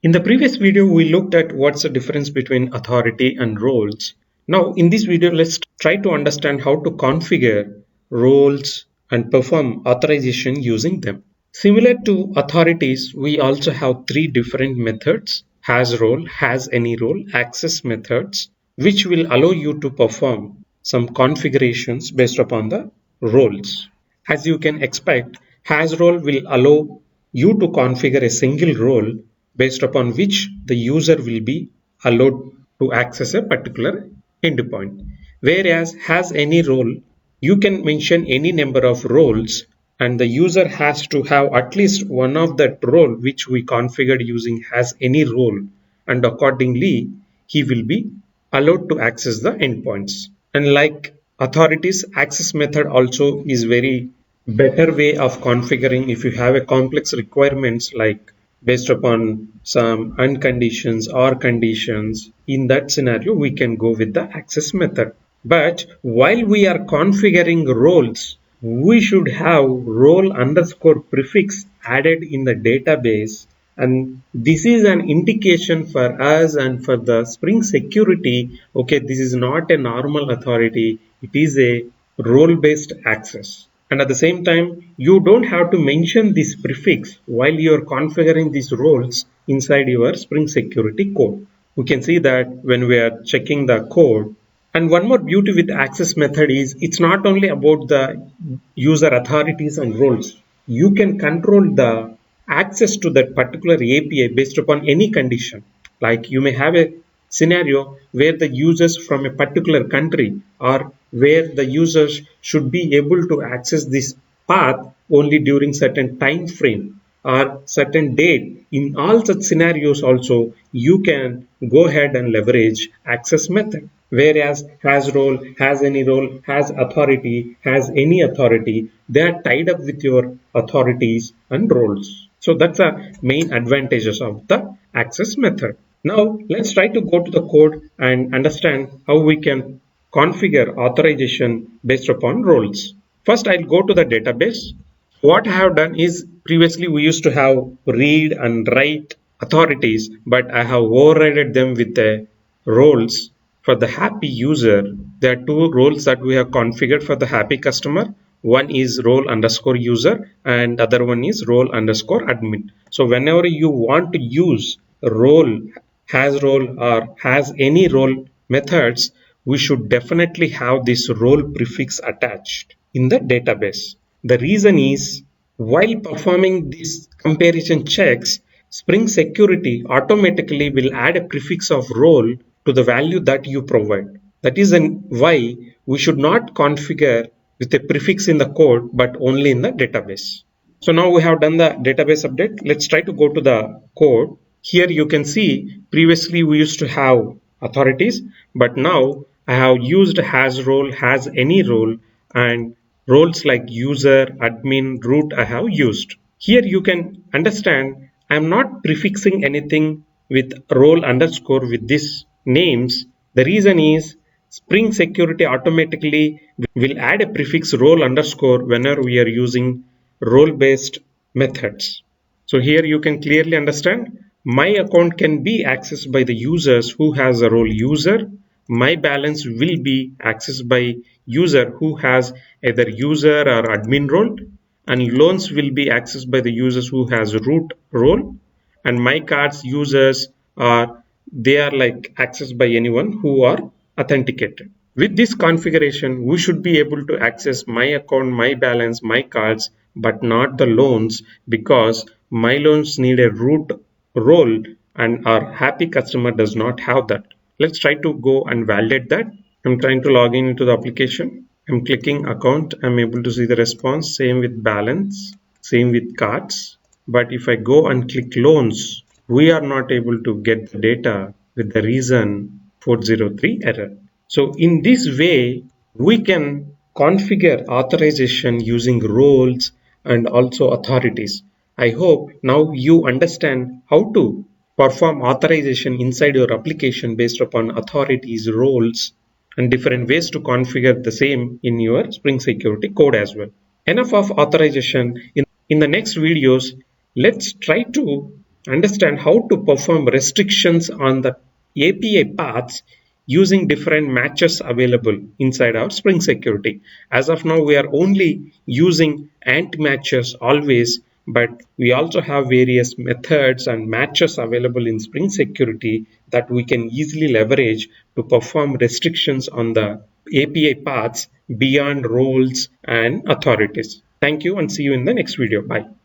In the previous video, we looked at what's the difference between authority and roles. Now, in this video, let's try to understand how to configure roles and perform authorization using them. Similar to authorities, we also have three different methods: has role, has any role, access methods, which will allow you to perform some configurations based upon the roles. As you can expect, has role will allow you to configure a single role based upon which the user will be allowed to access a particular endpoint. Whereas has any role, you can mention any number of roles and the user has to have at least one of that role which we configured using has any role, and accordingly he will be allowed to access the endpoints. And like authorities, access method also is very better way of configuring if you have a complex requirements like based upon some unconditions or conditions. In that scenario, we can go with the access method. But while we are configuring roles, we should have role underscore prefix added in the database, and this is an indication for us and for the Spring security. Okay, this is not a normal authority, it is a role based access. And at the same time, you don't have to mention this prefix while you are configuring these roles inside your Spring security code. We can see that when we are checking the code. And one more beauty with access method is it's not only about the user authorities and roles. You can control the access to that particular API based upon any condition. Like you may have a scenario where the users from a particular country or where the users should be able to access this path only during certain time frame or certain date. In all such scenarios also, you can go ahead and leverage access method. Whereas has role, has any role, has authority, has any authority, they are tied up with your authorities and roles. So that's the main advantages of the access method. Now let's try to go to the code and understand how we can configure authorization based upon roles. First, I'll go to the database. What I have done is previously we used to have read and write authorities, but I have overridden them with the roles for the happy user. There are two roles that we have configured for the happy customer. One is role underscore user and other one is role underscore admin. So whenever you want to use role, has role or has any role methods, we should definitely have this role prefix attached in the database. The reason is while performing these comparison checks, Spring Security automatically will add a prefix of role to the value that you provide. That is why we should not configure with a prefix in the code but only in the database. So now we have done the database update. Let's try to go to the code. Here you can see previously we used to have authorities, but now I have used has role, has any role, and roles like user, admin, root I have used. Here you can understand I'm not prefixing anything with role underscore with these names. The reason is Spring Security automatically will add a prefix role underscore whenever we are using role based methods. So here you can clearly understand my account can be accessed by the users who has a role user. My balance will be accessed by user who has either user or admin role, and loans will be accessed by the users who has root role, and my cards users are they are like accessed by anyone who are authenticated. With this configuration, we should be able to access my account, my balance, my cards, but not the loans because my loans need a root role and our happy customer does not have that. Let's try to go and validate that. I'm trying to log in into the application. I'm clicking account. I'm able to see the response. Same with balance, same with cards. But if I go and click loans, we are not able to get the data with the reason 403 error. So in this way, we can configure authorization using roles and also authorities. I hope now you understand how to perform authorization inside your application based upon authorities, roles, and different ways to configure the same in your Spring Security code as well. Enough of authorization. In the next videos, let's try to understand how to perform restrictions on the API paths using different matches available inside our Spring Security. As of now, we are only using ANT matches always, but we also have various methods and matches available in Spring Security that we can easily leverage to perform restrictions on the API paths beyond roles and authorities. Thank you and see you in the next video. Bye.